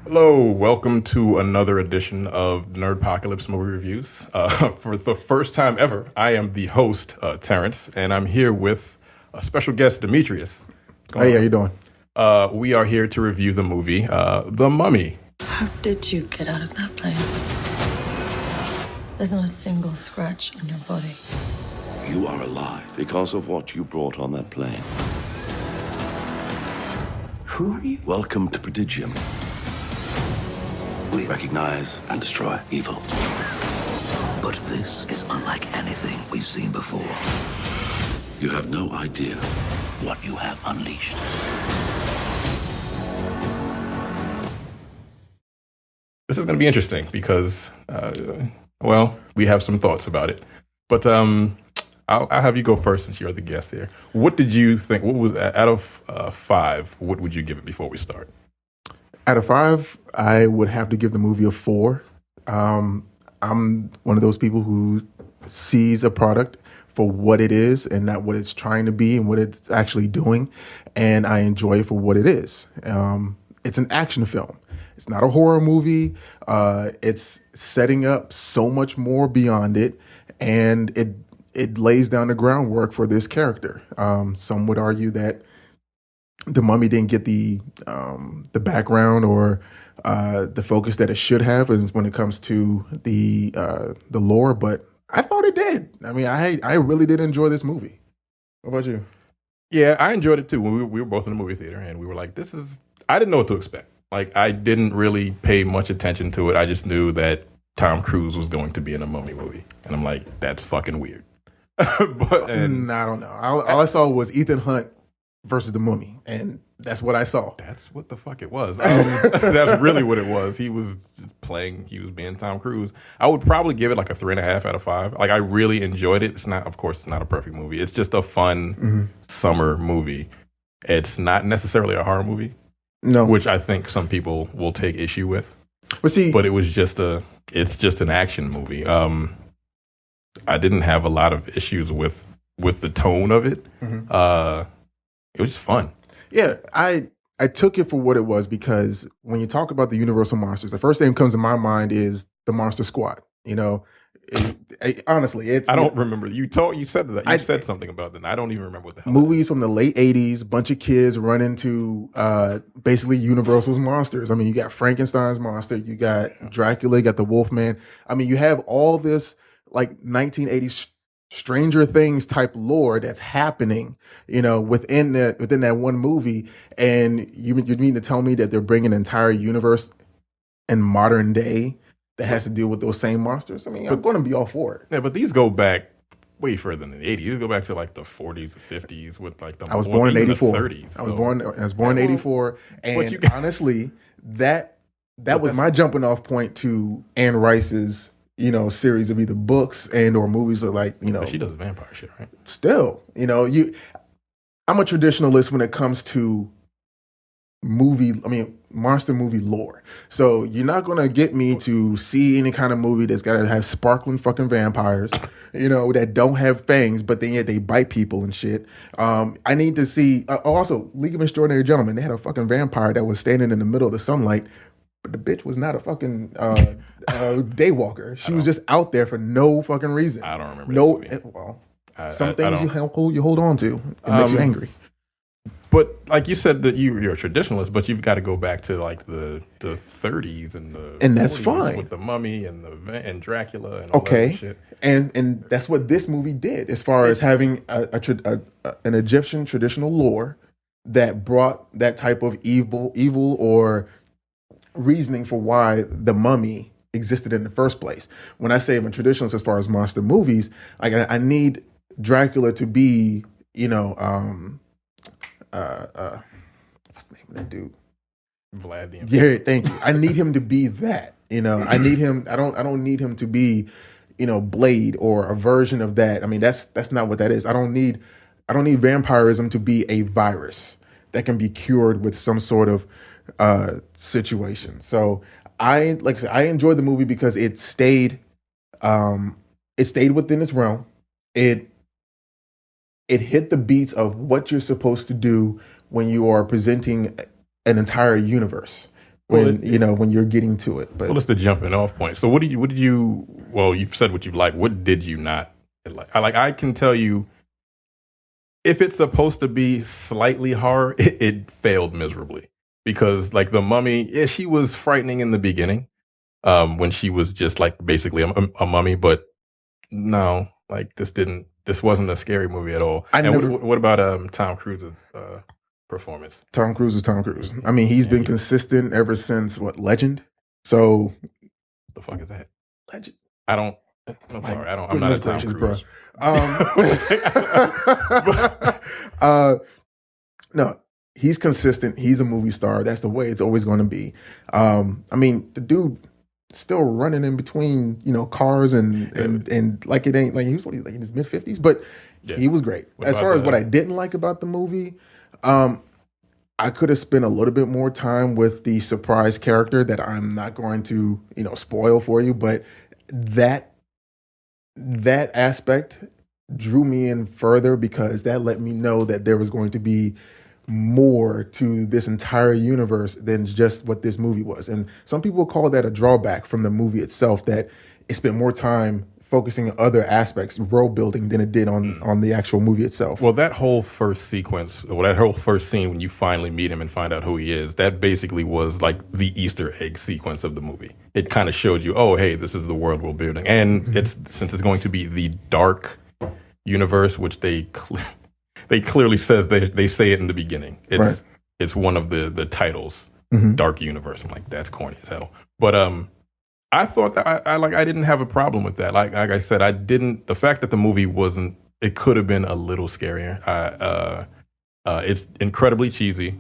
Hello, welcome to another edition of Nerdpocalypse movie reviews. For the first time ever, I am the host, Terrence, and I'm here with a special guest, Demetrius. What's going Hey, how on? you doing? We are here to review the movie, The Mummy. How did you get out of that plane? There's not a single scratch on your body. You are alive because of what you brought on that plane. Who are you? Welcome to Prodigium. We recognize and destroy evil. But this is unlike anything we've seen before. You have no idea what you have unleashed. This is going to be interesting because, we have some thoughts about it. But I'll have you go first since you're the guest here. What did you think? What was out of five? What would you give it before we start? Out of five, I would have to give the movie a 4. I'm one of those people who sees a product for what it is and not what it's trying to be and what it's actually doing, and I enjoy it for what it is. It's an action film. It's not a horror movie. It's setting up so much more beyond it, and it lays down the groundwork for this character. Some would argue that the Mummy didn't get the background or the focus that it should have when it comes to the lore, but I thought it did. I mean, I really did enjoy this movie. What about you? Yeah, I enjoyed it too. When we were both in the movie theater, and we were like, "This is." I didn't know what to expect. Like, I didn't really pay much attention to it. I just knew that Tom Cruise was going to be in a Mummy movie, and I'm like, "That's fucking weird." I don't know. All I saw was Ethan Hunt versus the Mummy, and that's what I saw. That's what the fuck it was. That's really what it was. He was just playing. He was being Tom Cruise. I would probably give it like a 3.5 out of 5. Like, I really enjoyed it. It's not, of course, it's not a perfect movie. It's just a fun summer movie. It's not necessarily a horror movie, No, which I think some people will take issue with. but see, But it's just an action movie. I didn't have a lot of issues with the tone of it. It was just fun. yeah, I took it for what it was because when you talk about the Universal monsters, the first thing that comes to my mind is the Monster Squad. You know, honestly, it's I don't remember. You said that. You said something about that. And I don't even remember what the hell. movies from the late '80s. Bunch of kids run into basically Universal's monsters. I mean, you got Frankenstein's monster, you got Dracula, you got the Wolfman. I mean, you have all this like 1980s Stranger Things type lore that's happening, within that one movie, and you mean to tell me that they're bringing an entire universe in modern day that has to deal with those same monsters? I mean, I'm going to be all for it. Yeah, but these go back way further than the 80s. These go back to like the 40s, the 50s with like the I was born in even the '84. 30s. I was born in '84, and you- honestly, that was my jumping off point to Anne Rice's series of either books and or movies that But she does vampire shit, right? still, I'm a traditionalist when it comes to monster movie lore. So you're not going to get me to see any kind of movie that's got to have sparkling fucking vampires, that don't have fangs, but then yet they bite people and shit. I need to see, also League of Extraordinary Gentlemen. They had a fucking vampire that was standing in the middle of the sunlight, but the bitch was not a fucking daywalker. She was just out there for no fucking reason. I don't remember No, that movie. well, I some things don't. you hold on to. It makes you angry. But like you said that you're a traditionalist, but you've got to go back to like the 30s and the And that's 40s fine. with the Mummy and and Dracula and all that Okay, shit. and that's what this movie did, as far as having an Egyptian traditional lore that brought that type of evil or reasoning for why the Mummy existed in the first place. When I say I'm a traditionalist as far as monster movies, I need Dracula to be, what's the name of that dude? Vlad the Impaler. Yeah, thank you. I need him to be that. I need him. I don't need him to be, Blade or a version of that. I mean, that's not what that is. I don't need vampirism to be a virus that can be cured with some sort of situation. So like I said, I enjoyed the movie because it stayed within its realm. It hit the beats of what you're supposed to do when you are presenting an entire universe. when when you're getting to it. But well, it's the jumping off point. So what did you? Well, you've said what you like. What did you not like? I can tell you, if it's supposed to be slightly horror, it failed miserably because like the Mummy, yeah, she was frightening in the beginning, when she was just like basically a mummy, but no, like this wasn't a scary movie at all. What about Tom Cruise's performance? Tom Cruise is Tom Cruise. I mean, he's been consistent ever since Legend. So what the fuck is that? Legend. I'm sorry. I'm not a Tom Cruise. No, he's consistent. He's a movie star. That's the way it's always going to be. I mean, the dude still running in between, cars and like it ain't like he was like in his mid-50s, but he was great. As far as what I didn't like about the movie, I could have spent a little bit more time with the surprise character that I'm not going to, spoil for you, but that aspect drew me in further because that let me know that there was going to be more to this entire universe than just what this movie was. And some people call that a drawback from the movie itself, that it spent more time focusing on other aspects, world building, than it did on the actual movie itself. Well, that whole first sequence, that whole first scene when you finally meet him and find out who he is, that basically was like the Easter egg sequence of the movie. It kind of showed you, oh, hey, this is the world we're building. And since it's going to be the dark universe, which they clearly says they say it in the beginning. It's one of the titles, Dark Universe. I'm like, that's corny as hell. But I thought that I didn't have a problem with that. Like I said, I didn't. The fact that the movie wasn't, it could have been a little scarier. It's incredibly cheesy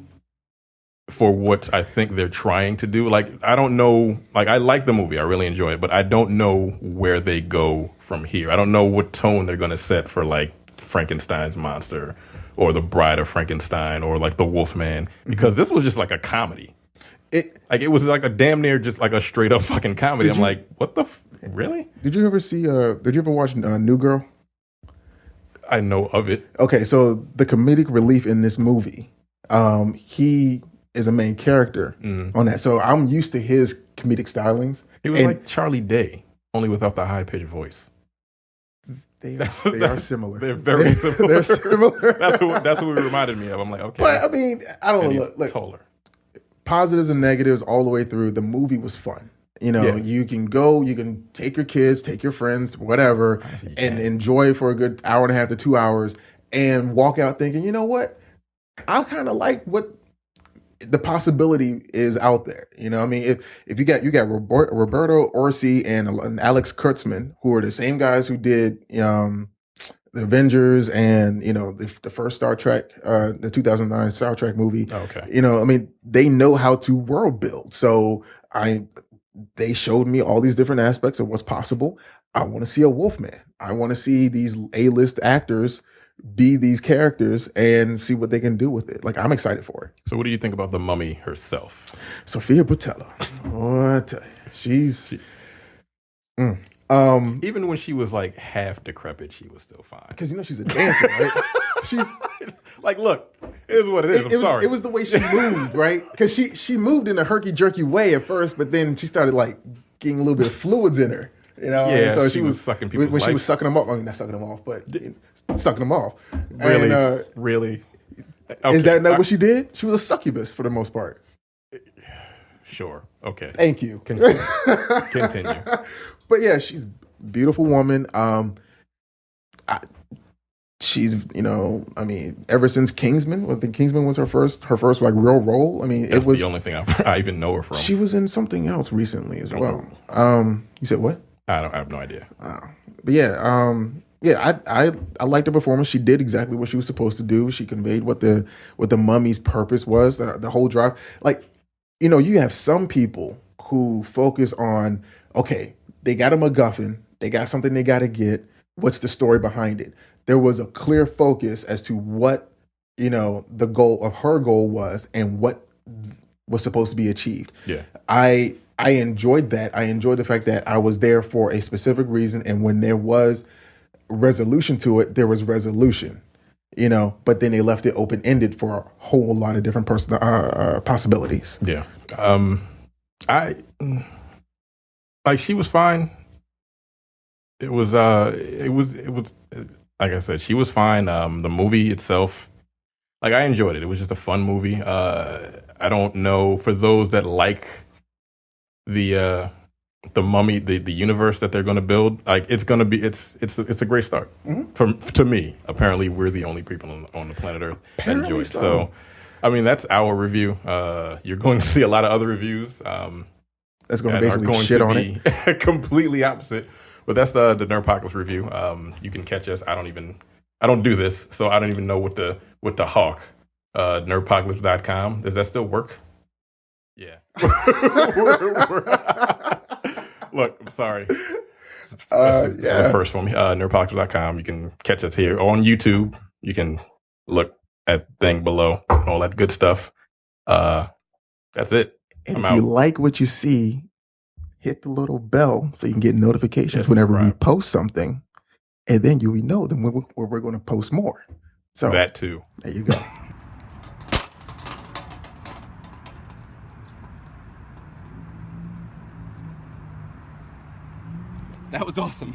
for what I think they're trying to do. Like, I don't know. Like, I like the movie, I really enjoy it, but I don't know where they go from here. I don't know what tone they're going to set for like Frankenstein's monster or the Bride of Frankenstein or like the Wolfman, because this was just like a comedy. It was like a damn near just like a straight up fucking comedy. I'm like, what the really? Did you ever watch New Girl? I know of it. Okay, so the comedic relief in this movie, he is a main character on that. So I'm used to his comedic stylings. He was like Charlie Day, only without the high pitched voice. They are similar. They're very similar. They're similar. That's what it reminded me of. I'm like, okay. But I mean, I don't know. Look, taller. Positives and negatives all the way through. The movie was fun. You can go, you can take your kids, take your friends, whatever, and enjoy for a good hour and a half to 2 hours, and walk out thinking, you know what? I kind of like what the possibility is out there. I mean, if you got Roberto Orci and Alex Kurtzman, who are the same guys who did the Avengers and the first Star Trek, the 2009 Star Trek movie. Okay. I mean, they know how to world build. So they showed me all these different aspects of what's possible. I want to see a Wolfman. I want to see these A-list actors be these characters and see what they can do with it. Like, I'm excited for it. So what do you think about the Mummy herself? Sofia Boutella. What? She's... even when she was like half decrepit, she was still fine. Because she's a dancer, right? She's like, look, it is what it is. I'm sorry. It was the way she moved, right? Because she moved in a herky jerky way at first, but then she started like getting a little bit of fluids in her. Yeah. And so she was sucking people's when life. she was sucking them off. I mean, not sucking them off, but sucking them off. Really, and, really. Okay. Is that not what she did? She was a succubus for the most part. Sure. Okay. Thank you. Continue. But yeah, she's a beautiful woman. She's, I mean, ever since Kingsman, I think Kingsman was her first like real role. I mean, That's it was the only thing I even know her from. She was in something else recently as well. You said what? I have no idea. But yeah, I liked her performance. She did exactly what she was supposed to do. She conveyed what the mummy's purpose was. The whole drive, like, you have some people who focus on, okay, they got a MacGuffin, they got something they got to get. What's the story behind it? There was a clear focus as to what the goal of her goal was and what was supposed to be achieved. Yeah, I enjoyed that. I enjoyed the fact that I was there for a specific reason, and when there was resolution to it, there was resolution. But then they left it open ended for a whole lot of different possibilities. Yeah. I like she was fine. It was like I said, she was fine. The movie itself, like I enjoyed it. It was just a fun movie. I don't know for those that like the Mummy, the universe that they're going to build. Like it's going to be it's a great start to me. Apparently, we're the only people on the planet Earth that enjoy it. So, I mean, that's our review. You're going to see a lot of other reviews. That's going to basically shit on it. Completely opposite. But that's the Nerdpocalypse review. You can catch us. I don't do this, so I don't even know what the hawk. Nerdpocalypse.com. Does that still work? Yeah. Look, I'm sorry. That's the first one. Nerdpocalypse.com. You can catch us here on YouTube. You can look at thing below, all that good stuff. That's it. And if you like what you see, hit the little bell so you can get notifications whenever we post something, and then you will know then when we're going to post more. So that too. There you go. That was awesome.